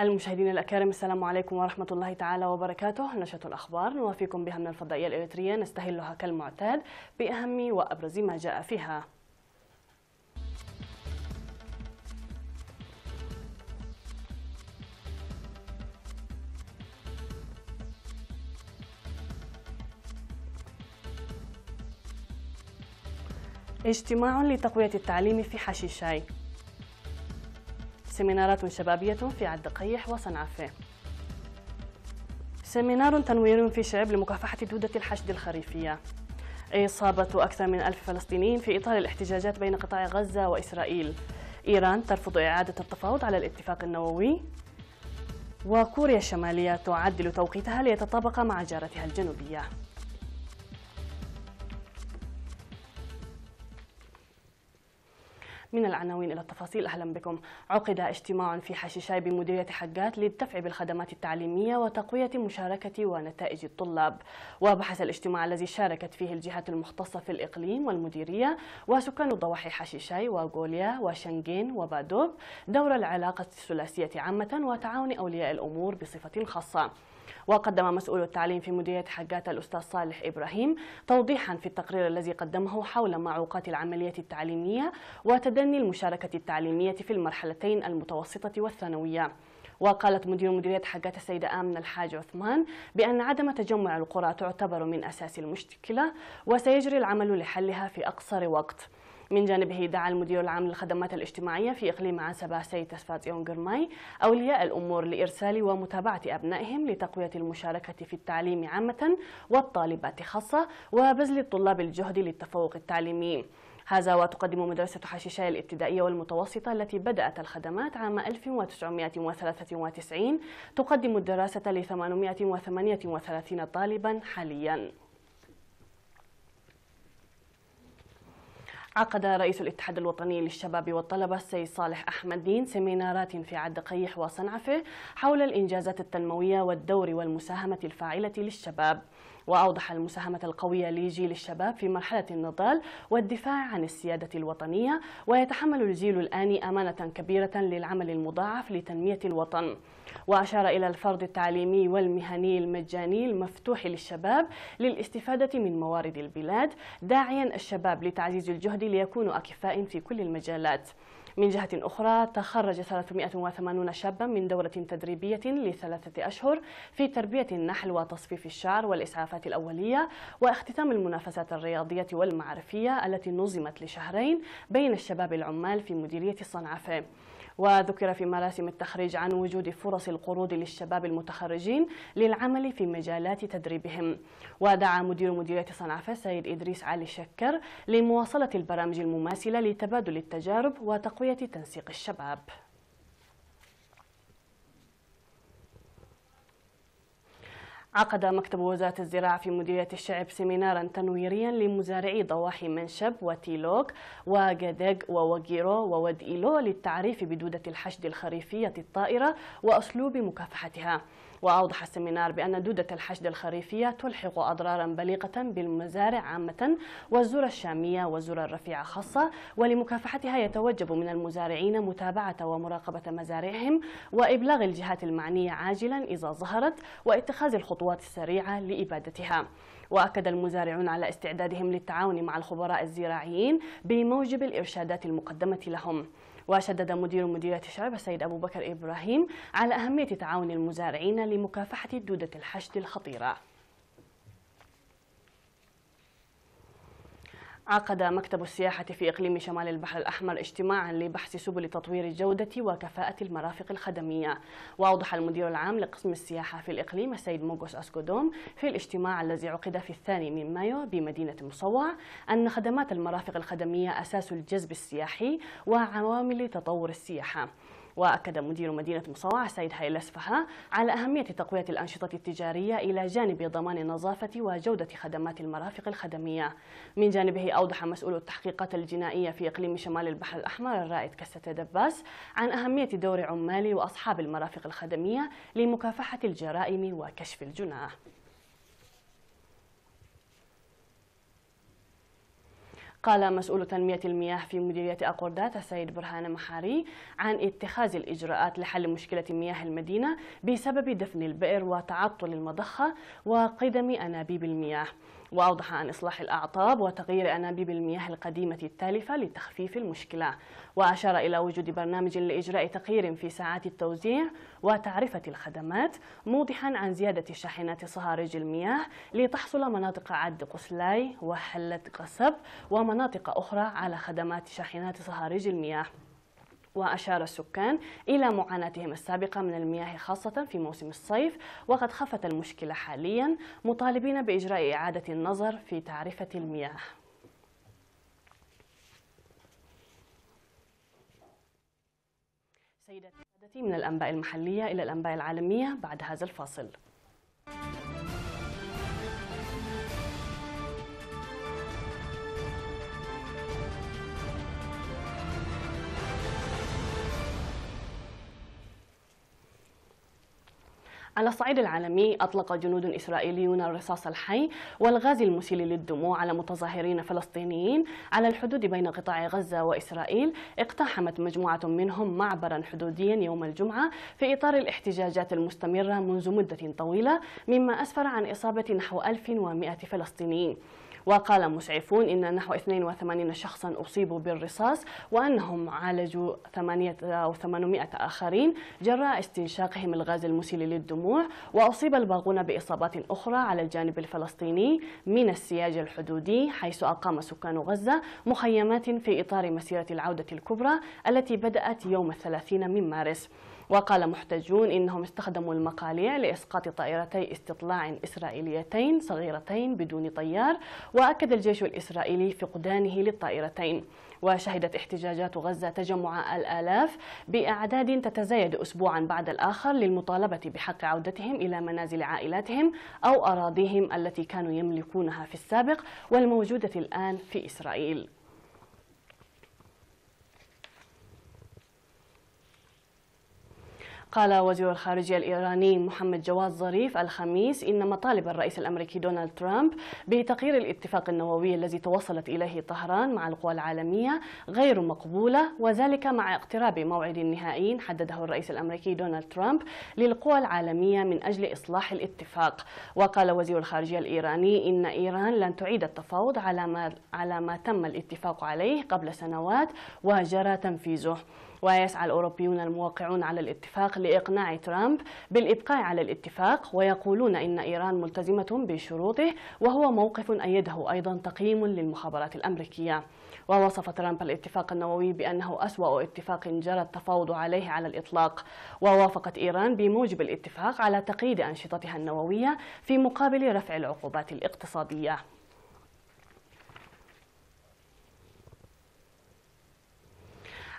المشاهدين الأكارم، السلام عليكم ورحمة الله تعالى وبركاته. نشرة الأخبار نوافيكم بها من الفضائية الإريترية، نستهلها كالمعتاد بأهم وأبرز ما جاء فيها. اجتماع لتقوية التعليم في حشيشاي. سيمينارات شبابية في عد قيح وصنعفة. سيمينار تنوير في شعب لمكافحة دودة الحشد الخريفية. إصابة أكثر من 1000 فلسطينيين في إطار الاحتجاجات بين قطاع غزة وإسرائيل. إيران ترفض إعادة التفاوض على الاتفاق النووي. وكوريا الشمالية تعدل توقيتها ليتطابق مع جارتها الجنوبية. من العناوين إلى التفاصيل، أهلا بكم. عقد اجتماع في حشيشاي بمديرية حجات للدفع بالخدمات التعليمية وتقوية مشاركة ونتائج الطلاب. وبحث الاجتماع الذي شاركت فيه الجهات المختصة في الإقليم والمديرية وسكان ضواحي حشيشاي وغوليا وشنغين وبادوب دور العلاقة الثلاثية عامة وتعاون أولياء الأمور بصفة خاصة. وقدم مسؤول التعليم في مديرية حجات الأستاذ صالح إبراهيم توضيحا في التقرير الذي قدمه حول معوقات العملية التعليمية وتدني المشاركة التعليمية في المرحلتين المتوسطة والثانوية. وقالت مدير مديرية حجات السيدة آمنة الحاج عثمان بأن عدم تجمع القرى تعتبر من أساس المشكلة وسيجري العمل لحلها في أقصر وقت. من جانبه دعا المدير العام للخدمات الاجتماعية في إقليم عسبة سيد تسفات يونغرماي أولياء الأمور لإرسال ومتابعة أبنائهم لتقوية المشاركة في التعليم عامة والطالبات خاصة وبذل الطلاب الجهد للتفوق التعليمي. هذا وتقدم مدرسة حشيشاي الابتدائية والمتوسطة التي بدأت الخدمات عام 1993 تقدم الدراسة ل 838 طالبا حاليا. عقد رئيس الاتحاد الوطني للشباب والطلبة السيد صالح أحمد دين سيمينارات في عد قيح وصنعفة حول الإنجازات التنموية والدور والمساهمة الفاعلة للشباب. وأوضح المساهمة القوية لجيل الشباب في مرحلة النضال والدفاع عن السيادة الوطنية، ويتحمل الجيل الآني أمانة كبيرة للعمل المضاعف لتنمية الوطن. وأشار إلى الفرض التعليمي والمهني المجاني المفتوح للشباب للاستفادة من موارد البلاد، داعيا الشباب لتعزيز الجهد ليكونوا أكفاء في كل المجالات. من جهة أخرى، تخرج 380 شابا من دورة تدريبية ل3 أشهر في تربية النحل وتصفيف الشعر والإسعافات الأولية، واختتام المنافسات الرياضية والمعرفية التي نظمت لشهرين بين الشباب العمال في مديرية صنعفة. وذكر في مراسم التخريج عن وجود فرص القروض للشباب المتخرجين للعمل في مجالات تدريبهم. ودعا مدير مديرية صنعفة سيد إدريس علي شكر لمواصلة البرامج المماثلة لتبادل التجارب وتقوية تنسيق الشباب. عقد مكتب وزارة الزراعة في مديرية الشعب سيمينارا تنويريا لمزارعي ضواحي منشب وتيلوك وجدق ووجيرو وودئيلو للتعريف بدودة الحشد الخريفية الطائرة وأسلوب مكافحتها. وأوضح السيمينار بأن دودة الحشد الخريفية تلحق أضرارا بليغة بالمزارع عامة والذرة الشامية والذرة الرفيعة خاصة، ولمكافحتها يتوجب من المزارعين متابعة ومراقبة مزارعهم وإبلاغ الجهات المعنية عاجلا إذا ظهرت واتخاذ الخطوات السريعة لإبادتها. وأكد المزارعون على استعدادهم للتعاون مع الخبراء الزراعيين بموجب الإرشادات المقدمة لهم. وشدد مدير مديرية الشعب السيد أبو بكر إبراهيم على أهمية تعاون المزارعين لمكافحة دودة الحشد الخطيرة. عقد مكتب السياحة في إقليم شمال البحر الأحمر اجتماعا لبحث سبل تطوير الجودة وكفاءة المرافق الخدمية. وأوضح المدير العام لقسم السياحة في الإقليم السيد موغوس أسكودوم في الاجتماع الذي عقد في 2 مايو بمدينة مصوع أن خدمات المرافق الخدمية أساس الجذب السياحي وعوامل تطور السياحة. وأكد مدير مدينة مصوع السيد هايل أسفها على أهمية تقوية الأنشطة التجارية إلى جانب ضمان النظافة وجودة خدمات المرافق الخدمية. من جانبه أوضح مسؤول التحقيقات الجنائية في إقليم شمال البحر الأحمر الرائد كستة دباس عن أهمية دور عمال وأصحاب المرافق الخدمية لمكافحة الجرائم وكشف الجناه. قال مسؤول تنمية المياه في مديرية أقردات السيد برهان محاري عن اتخاذ الإجراءات لحل مشكلة مياه المدينة بسبب دفن البئر وتعطل المضخة وقدم أنابيب المياه، وأوضح عن إصلاح الأعطاب وتغيير أنابيب المياه القديمة التالفة لتخفيف المشكلة، وأشار إلى وجود برنامج لإجراء تقيير في ساعات التوزيع وتعرفة الخدمات، موضحا عن زيادة شاحنات صهاريج المياه لتحصل مناطق عد قسلاي وحلة قصب ومناطق أخرى على خدمات شاحنات صهاريج المياه. وأشار السكان إلى معاناتهم السابقة من المياه خاصة في موسم الصيف، وقد خفت المشكلة حاليا، مطالبين بإجراء إعادة النظر في تعرفة المياه. سيداتي وسادتي، من الأنباء المحلية إلى الأنباء العالمية بعد هذا الفاصل. على الصعيد العالمي، أطلق جنود إسرائيليون الرصاص الحي والغاز المسيل للدموع على متظاهرين فلسطينيين على الحدود بين قطاع غزة وإسرائيل. اقتحمت مجموعة منهم معبرا حدوديا يوم الجمعة في إطار الاحتجاجات المستمرة منذ مدة طويلة، مما أسفر عن إصابة نحو 1100 فلسطينيين. وقال مسعفون إن نحو 82 شخصا أصيبوا بالرصاص، وأنهم عالجوا 800 آخرين جراء استنشاقهم الغاز المسيل للدموع. وأصيب الباقون بإصابات أخرى على الجانب الفلسطيني من السياج الحدودي، حيث أقام سكان غزة مخيمات في إطار مسيرة العودة الكبرى التي بدأت يوم 30 من مارس. وقال محتجون إنهم استخدموا المقاليع لإسقاط طائرتي استطلاع إسرائيليتين صغيرتين بدون طيار، وأكد الجيش الإسرائيلي فقدانه للطائرتين. وشهدت احتجاجات غزة تجمع الآلاف بأعداد تتزايد أسبوعا بعد الآخر للمطالبة بحق عودتهم إلى منازل عائلاتهم أو أراضيهم التي كانوا يملكونها في السابق والموجودة الآن في إسرائيل. قال وزير الخارجية الإيراني محمد جواد ظريف الخميس إن مطالب الرئيس الأمريكي دونالد ترامب بتغيير الاتفاق النووي الذي توصلت إليه طهران مع القوى العالمية غير مقبولة، وذلك مع اقتراب موعد نهائي حدده الرئيس الأمريكي دونالد ترامب للقوى العالمية من أجل إصلاح الاتفاق. وقال وزير الخارجية الإيراني إن إيران لن تعيد التفاوض على ما تم الاتفاق عليه قبل سنوات وجرى تنفيذه. ويسعى الأوروبيون الموقعون على الاتفاق لإقناع ترامب بالإبقاء على الاتفاق، ويقولون إن إيران ملتزمة بشروطه، وهو موقف أيده أيضا تقييم للمخابرات الأمريكية. ووصف ترامب الاتفاق النووي بأنه أسوأ اتفاق جرى التفاوض عليه على الإطلاق. ووافقت إيران بموجب الاتفاق على تقييد أنشطتها النووية في مقابل رفع العقوبات الاقتصادية.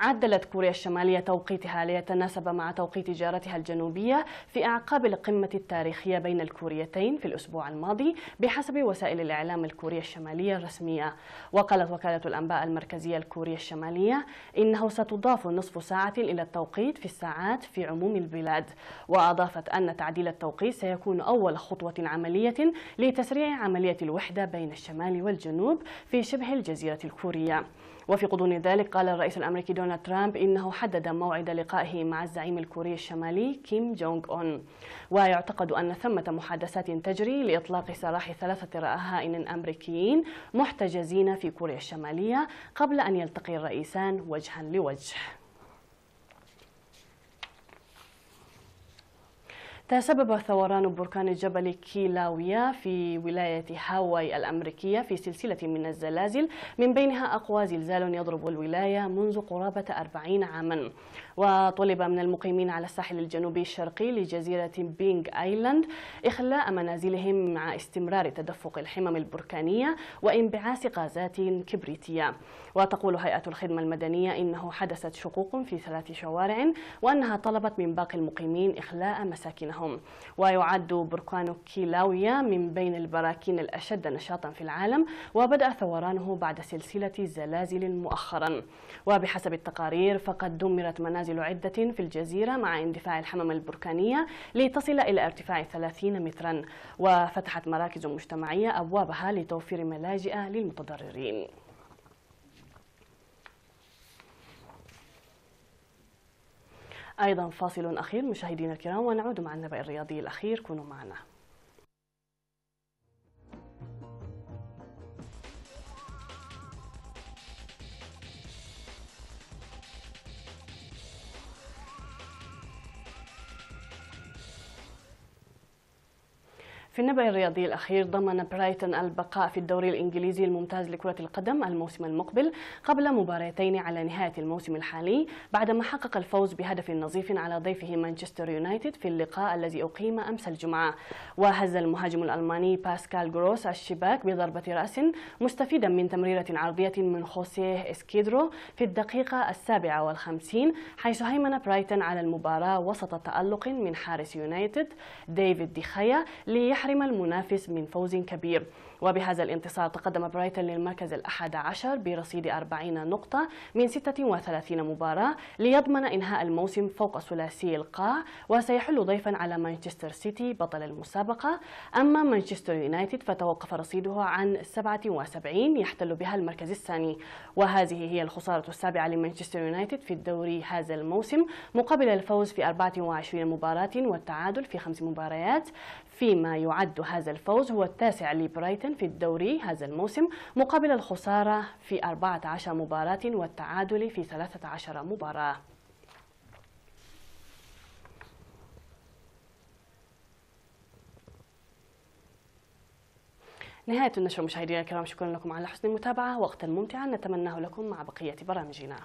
عدلت كوريا الشمالية توقيتها ليتناسب مع توقيت جارتها الجنوبية في أعقاب القمة التاريخية بين الكوريتين في الأسبوع الماضي بحسب وسائل الإعلام الكورية الشمالية الرسمية. وقالت وكالة الأنباء المركزية الكورية الشمالية إنه ستضاف نصف ساعة إلى التوقيت في الساعات في عموم البلاد. وأضافت أن تعديل التوقيت سيكون أول خطوة عملية لتسريع عملية الوحدة بين الشمال والجنوب في شبه الجزيرة الكورية. وفي غضون ذلك قال الرئيس الأمريكي دونالد ترامب إنه حدد موعد لقائه مع الزعيم الكوري الشمالي كيم جونغ أون. ويعتقد أن ثمة محادثات تجري لإطلاق سراح 3 رهائن أمريكيين محتجزين في كوريا الشمالية قبل أن يلتقي الرئيسان وجها لوجه. تسبب ثوران بركان جبل كيلاويا في ولاية هاواي الأمريكية في سلسلة من الزلازل، من بينها أقوى زلزال يضرب الولاية منذ قرابة 40 عاما. وطلب من المقيمين على الساحل الجنوبي الشرقي لجزيرة بينغ آيلاند إخلاء منازلهم مع استمرار تدفق الحمم البركانية وانبعاث غازات كبريتية. وتقول هيئة الخدمة المدنية إنه حدثت شقوق في 3 شوارع، وأنها طلبت من باقي المقيمين إخلاء مساكنهم. ويعد بركان كيلاويا من بين البراكين الأشد نشاطا في العالم، وبدأ ثورانه بعد سلسلة زلازل مؤخرا. وبحسب التقارير فقد دمرت منازل عدة في الجزيرة مع اندفاع الحمم البركانية لتصل إلى ارتفاع 30 مترا. وفتحت مراكز مجتمعية أبوابها لتوفير ملاجئ للمتضررين. أيضا فاصل أخير مشاهدينا الكرام ونعود مع النبأ الرياضي الأخير، كونوا معنا. في النبأ الرياضي الأخير، ضمن برايتون البقاء في الدوري الإنجليزي الممتاز لكرة القدم الموسم المقبل قبل مباراتين على نهاية الموسم الحالي، بعدما حقق الفوز بهدف نظيف على ضيفه مانشستر يونايتد في اللقاء الذي أقيم أمس الجمعة. وهز المهاجم الألماني باسكال غروس الشباك بضربة رأس مستفيدا من تمريرة عرضية من خوسيه اسكيدرو في الدقيقة 57، حيث هيمن برايتون على المباراة وسط تألق من حارس يونايتد ديفيد دي خيا ليحرم المنافس من فوز كبير. وبهذا الانتصار تقدم برايتون للمركز ال11 برصيد 40 نقطة من 36 مباراة ليضمن إنهاء الموسم فوق ثلاثي القاع، وسيحل ضيفا على مانشستر سيتي بطل المسابقة. أما مانشستر يونايتد فتوقف رصيده عن 77 يحتل بها المركز الثاني. وهذه هي الخسارة السابعة لمانشستر يونايتد في الدوري هذا الموسم، مقابل الفوز في 24 مباراة والتعادل في 5 مباريات، فيما يعد هذا الفوز هو التاسع لبرايتون في الدوري هذا الموسم، مقابل الخسارة في 14 مباراة والتعادل في 13 مباراة. نهاية النشرة مشاهدينا الكرام، شكرا لكم على حسن المتابعة، وقتا ممتعا نتمناه لكم مع بقية برامجنا.